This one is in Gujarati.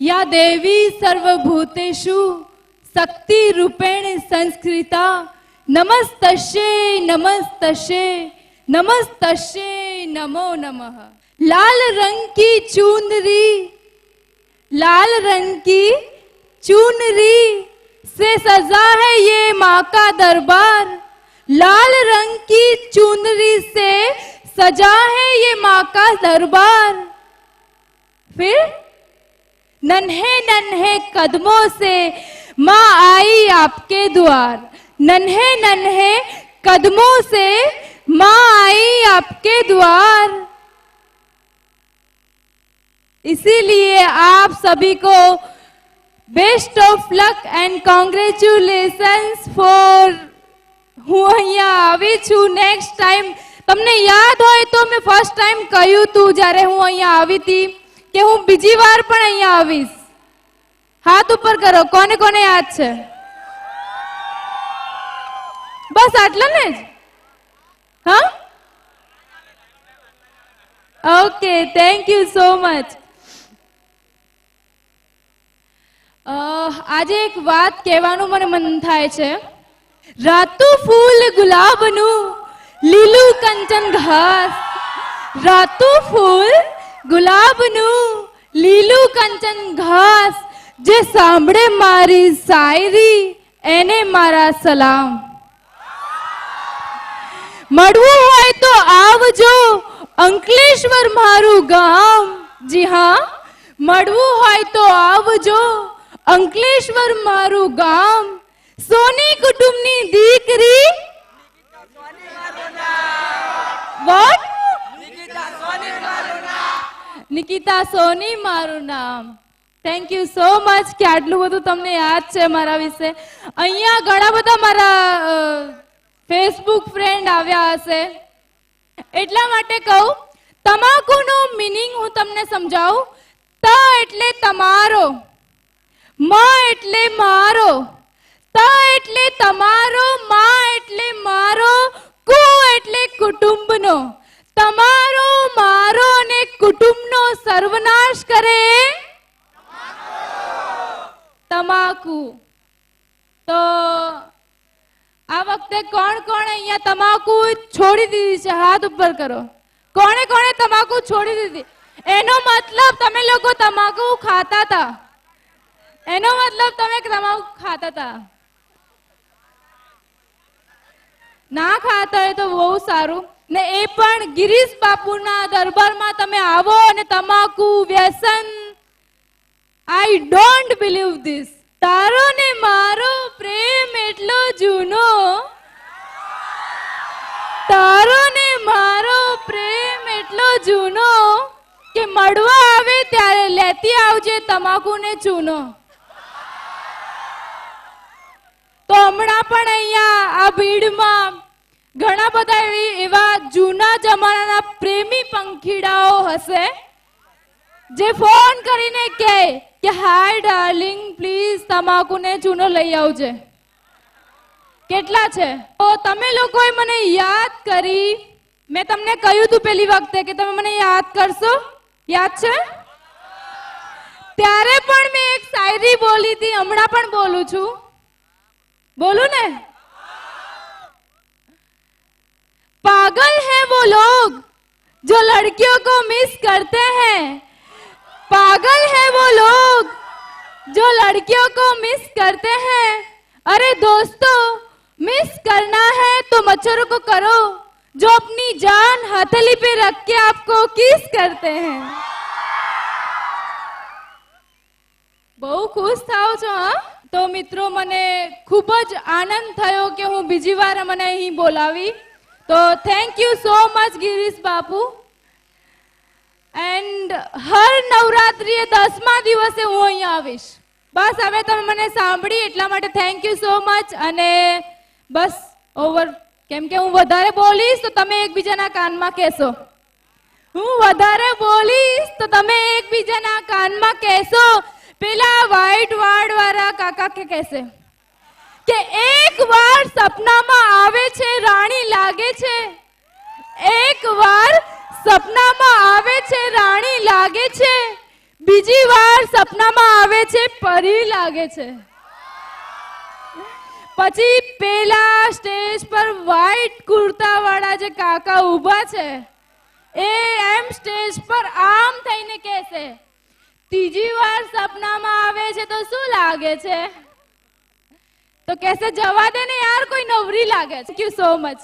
या देवी सर्वभूतेषु शक्ति रूपेण संस्कृता नमस्तस्यै नमस्तस्यै नमस्तस्यै नमो नमः। लाल रंग की चुनरी, लाल रंग की चुनरी से सजा है ये माँ का दरबार। लाल रंग की चुनरी से सजा है ये माँ का दरबार। फिर नन्हे नन्हे कदमों से माँ आई आपके द्वार। नन्हे नन्हे कदमों से माँ आई आपके द्वार। इसीलिए आप सभी को best of luck and congratulations for હું અહીંયા આવી છું। નેક્સ્ટ ટાઈમ તમને યાદ હોય તો મેં ફર્સ્ટ ટાઈમ કહ્યું હતું જ્યારે હું અહીંયા આવી હતી કે હું બીજી વાર પણ અહીંયા આવીશ। હાથ ઉપર કરો, કોને કોને યાદ છે? બસ આટલા ને જ? હા, okay, thank you so much. આજે એક વાત કહેવાનું મને મન થાય છે। રાતું ફૂલ ગુલાબનું લીલું કંચન ઘાસ, રાતું ફૂલ ગુલાબનું લીલું કંચન ઘાસ, જે સાંભળે મારી શાયરી એને મારા સલામ। મળવું હોય તો આવજો અંકલેશ્વર મારું ગામ। જી હા, મળવું હોય તો આવજો અંકલેશ્વર મારું ગામ। સોની કુટુંબની દીકરી વોટ? નિકિતા સોની મારું નામ। થેન્ક યુ સો મચ કે આટલું બધું તમને યાદ છે મારા વિશે। અહીંયા ઘણા બધા મારા ફેસબુક ફ્રેન્ડ આવ્યા હશે એટલા માટે કહું। તમાકુનો મીનિંગ હું તમને સમજાવું। ત એટલે તમારો, મ એટલે મારો, ત એટલે તમારો, મા એટલે મારો, કુ એટલે કુટુંબનો। તમારો, મારો અને કુટુંબનો સર્વનાશ કરે તમાકુ। તો આ વખતે કોણ કોણ અહીંયા તમાકુ છોડી દીધી છે? હાથ ઉપર કરો। કોણે કોણે તમાકુ છોડી દીધી? એનો મતલબ તમે લોકો તમાકુ ખાતા હતા। એનો મતલબ તમે તમાકુ ખાતા હતા। ના ખાતા હોય તો બહુ સારું ને। એ પણ ગિરીશ બાપુના દરબારમાં તમે આવો અને તમાકુ વ્યસન, આઈ ડોન્ટ બિલીવ ધીસ। તારો ને મારો પ્રેમ એટલો જૂનો, તારો ને મારો પ્રેમ એટલો જૂનો કે મળવા આવે ત્યારે લેતી આવજે તમાકુ ને ચૂનો। તો હમણાં પણ અહીંયા આ ભીડમાં ઘણા બધા એવા જૂના જમાનાના પ્રેમી પંખીડાઓ હશે જે ફોન કરીને કહે કે હાય ડાર્લિંગ પ્લીઝ તમાકુ ને ચૂનો લઈ આવજે। કેટલા છે? તો તમે લોકોએ મને યાદ કરી। મેં તમને કહ્યું હતું પેલી વખતે કે તમે મને યાદ કરશો, યાદ છે? ત્યારે પણ મેં એક શાયરી બોલી હતી, હમણાં પણ બોલું છું। बोलू ने? पागल हैं वो लोग जो लड़कियों को मिस करते हैं। पागल हैं वो लोग जो लड़कियों को मिस करते हैं। अरे दोस्तों, मिस करना है तो मच्छरों को करो जो अपनी जान हथेली पे रख के आपको किस करते हैं। बहु खुश થાઓ છો? હા, તો મિત્રો મને ખૂબ જ આનંદ થયો કે હું બીજી વાર મને અહીં બોલાવી। તો thank you so much Girish Bapu. And her નવરાત્રિએ 10મા દિવસે હું અહીં આવીશ। બસ હવે તમે મને સાંભળી એટલા માટે થેન્ક યુ સો મચ। અને બસ ઓવર, કેમ કે હું વધારે બોલીશ તો તમે એકબીજાના કાનમાં કહેશો। હું વધારે બોલીશ તો તમે એકબીજાના કાનમાં કહેશો। પેલા વ્હાઈટ વાળ વાળા કાકા કે કહેશે કે એક વાર સપનામાં આવે છે રાણી લાગે છે, એક વાર સપનામાં આવે છે રાણી લાગે છે, બીજી વાર સપનામાં આવે છે પરી લાગે છે. પછી પેલા સ્ટેજ પર વ્હાઈટ કુર્તા વાળા જે કાકા ઊભા છે એ એમ સ્ટેજ પર આમ થઈને કહેશે, ત્રીજી વાર સપનામાં આવે છે તો શું લાગે છે? તો કહેશે જવા દે ને યાર, કોઈ નવરી લાગે છે. Thank you so much.